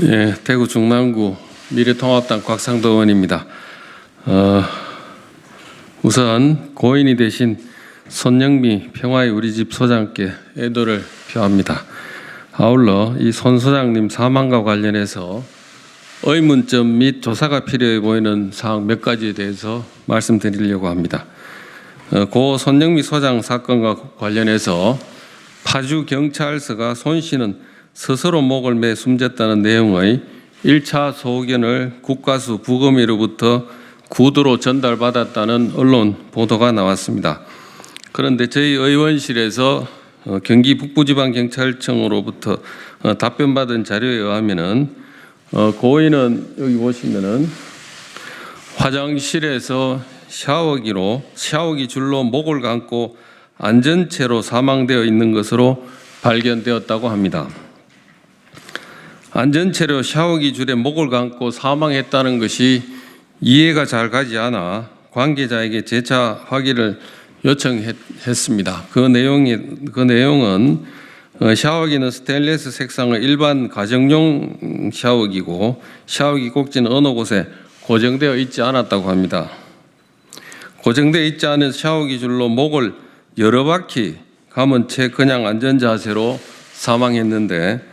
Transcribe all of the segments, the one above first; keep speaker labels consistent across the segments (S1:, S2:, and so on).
S1: 예, 대구 중랑구 미래통합당 곽상도 의원입니다. 우선 고인이 되신 손영미 평화의 우리집 소장께 애도를 표합니다. 아울러 이 손 소장님 사망과 관련해서 의문점 및 조사가 필요해 보이는 사항 몇 가지에 대해서 말씀드리려고 합니다. 고 손영미 소장 사건과 관련해서 파주경찰서가 손 씨는 스스로 목을 매 숨졌다는 내용의 1차 소견을 국가수 부검위로부터 구두로 전달받았다는 언론 보도가 나왔습니다. 그런데 저희 의원실에서 경기 북부지방경찰청으로부터 답변받은 자료에 의하면은 고인은 여기 보시면은 화장실에서 샤워기 줄로 목을 감고 앉은 채로 사망되어 있는 것으로 발견되었다고 합니다. 앉은 채로 샤워기 줄에 목을 감고 사망했다는 것이 이해가 잘 가지 않아 관계자에게 재차 확인을 요청했습니다. 그 내용은 샤워기는 스테인리스 색상의 일반 가정용 샤워기고 샤워기 꼭지는 어느 곳에 고정되어 있지 않았다고 합니다. 고정되어 있지 않은 샤워기 줄로 목을 여러 바퀴 감은 채 그냥 앉은 자세로 사망했는데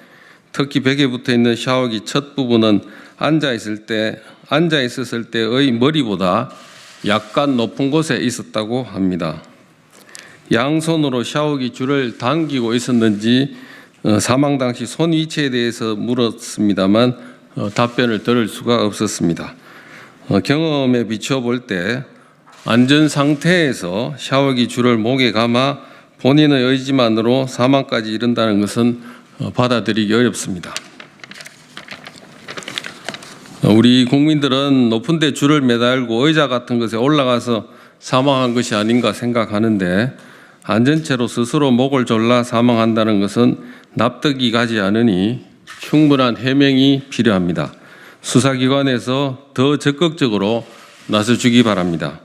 S1: 특히 벽에 붙어 있는 샤워기 첫 부분은 앉아 있었을 때의 머리보다 약간 높은 곳에 있었다고 합니다. 양손으로 샤워기 줄을 당기고 있었는지 사망 당시 손 위치에 대해서 물었습니다만 답변을 들을 수가 없었습니다. 경험에 비추어 볼 때 앉은 상태에서 샤워기 줄을 목에 감아 본인의 의지만으로 사망까지 이른다는 것은 받아들이기 어렵습니다. 우리 국민들은 높은 데 줄을 매달고 의자 같은 것에 올라가서 사망한 것이 아닌가 생각하는데 앉은 채로 스스로 목을 졸라 사망한다는 것은 납득이 가지 않으니 충분한 해명이 필요합니다. 수사기관에서 더 적극적으로 나서주기 바랍니다.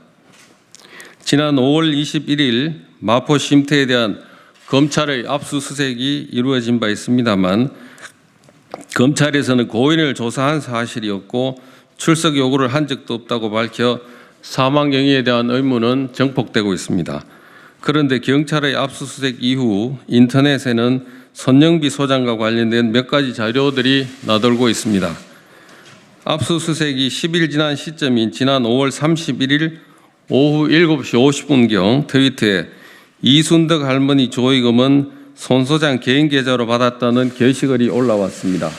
S1: 지난 5월 21일 마포 쉼터에 대한 검찰의 압수수색이 이루어진 바 있습니다만 검찰에서는 고인을 조사한 사실이 없고 출석 요구를 한 적도 없다고 밝혀 사망 경위에 대한 의문은 정폭되고 있습니다. 그런데 경찰의 압수수색 이후 인터넷에는 손영미 소장과 관련된 몇 가지 자료들이 나돌고 있습니다. 압수수색이 10일 지난 시점인 지난 5월 31일 오후 7시 50분경 트위터에 이순덕 할머니 조의금은 손 소장 개인 계좌로 받았다는 게시글이 올라왔습니다.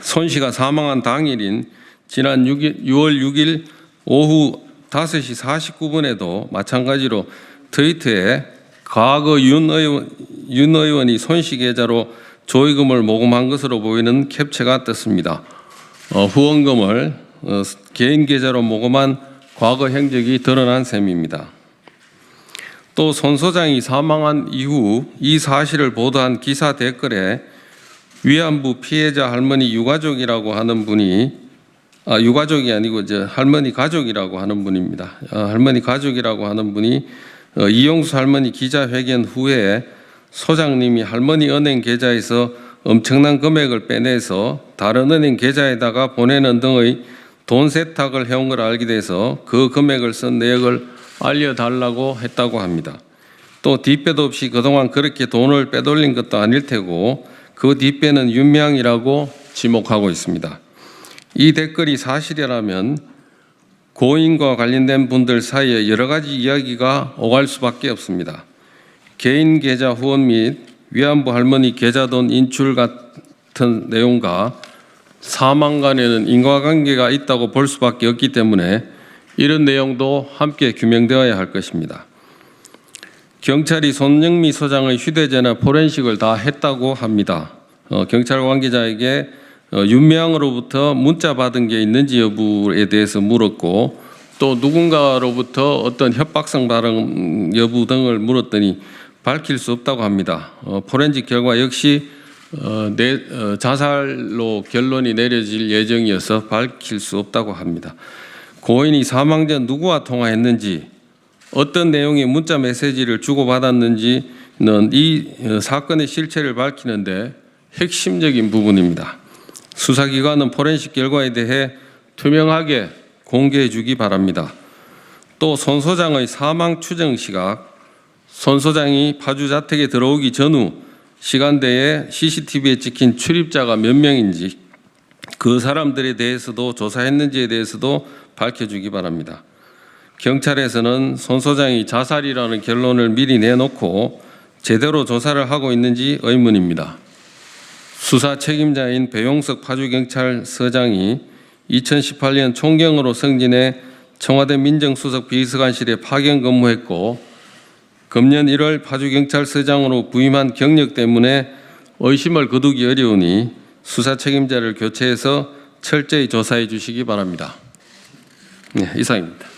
S1: 손 씨가 사망한 당일인 지난 6월 6일 오후 5시 49분에도 마찬가지로 트위터에 과거 윤 의원이 손 씨 계좌로 조의금을 모금한 것으로 보이는 캡처가 떴습니다. 후원금을 개인 계좌로 모금한 과거 행적이 드러난 셈입니다. 또 손 소장이 사망한 이후 이 사실을 보도한 기사 댓글에 위안부 피해자 할머니 유가족이라고 하는 분이 유가족이 아니고 할머니 가족이라고 하는 분입니다. 할머니 가족이라고 하는 분이 이용수 할머니 기자회견 후에 소장님이 할머니 은행 계좌에서 엄청난 금액을 빼내서 다른 은행 계좌에다가 보내는 등의 돈 세탁을 해온 걸 알게 돼서 그 금액을 쓴 내역을 알려달라고 했다고 합니다. 또 뒷배도 없이 그동안 그렇게 돈을 빼돌린 것도 아닐 테고 그 뒷배는 윤명이라고 지목하고 있습니다. 이 댓글이 사실이라면 고인과 관련된 분들 사이에 여러 가지 이야기가 오갈 수밖에 없습니다. 개인 계좌 후원 및 위안부 할머니 계좌돈 인출 같은 내용과 사망 간에는 인과관계가 있다고 볼 수밖에 없기 때문에 이런 내용도 함께 규명되어야 할 것입니다. 경찰이 손영미 소장의 휴대전화 포렌식을 다 했다고 합니다. 경찰 관계자에게 윤명으로부터 문자 받은 게 있는지 여부에 대해서 물었고 또 누군가로부터 어떤 협박성 발언 여부 등을 물었더니 밝힐 수 없다고 합니다. 포렌식 결과 역시 자살로 결론이 내려질 예정이어서 밝힐 수 없다고 합니다. 고인이 사망 전 누구와 통화했는지 어떤 내용의 문자 메시지를 주고받았는지는 이 사건의 실체를 밝히는데 핵심적인 부분입니다. 수사기관은 포렌식 결과에 대해 투명하게 공개해 주기 바랍니다. 또 손 소장의 사망 추정 시각, 손 소장이 파주 자택에 들어오기 전후 시간대에 CCTV에 찍힌 출입자가 몇 명인지 그 사람들에 대해서도 조사했는지에 대해서도 밝혀주기 바랍니다. 경찰에서는 손 소장이 자살이라는 결론을 미리 내놓고 제대로 조사를 하고 있는지 의문입니다. 수사 책임자인 배용석 파주경찰서장이 2018년 총경으로 승진해 청와대 민정수석 비서관실에 파견 근무했고 금년 1월 파주경찰서장으로 부임한 경력 때문에 의심을 거두기 어려우니 수사 책임자를 교체해서 철저히 조사해 주시기 바랍니다. 네, 이상입니다.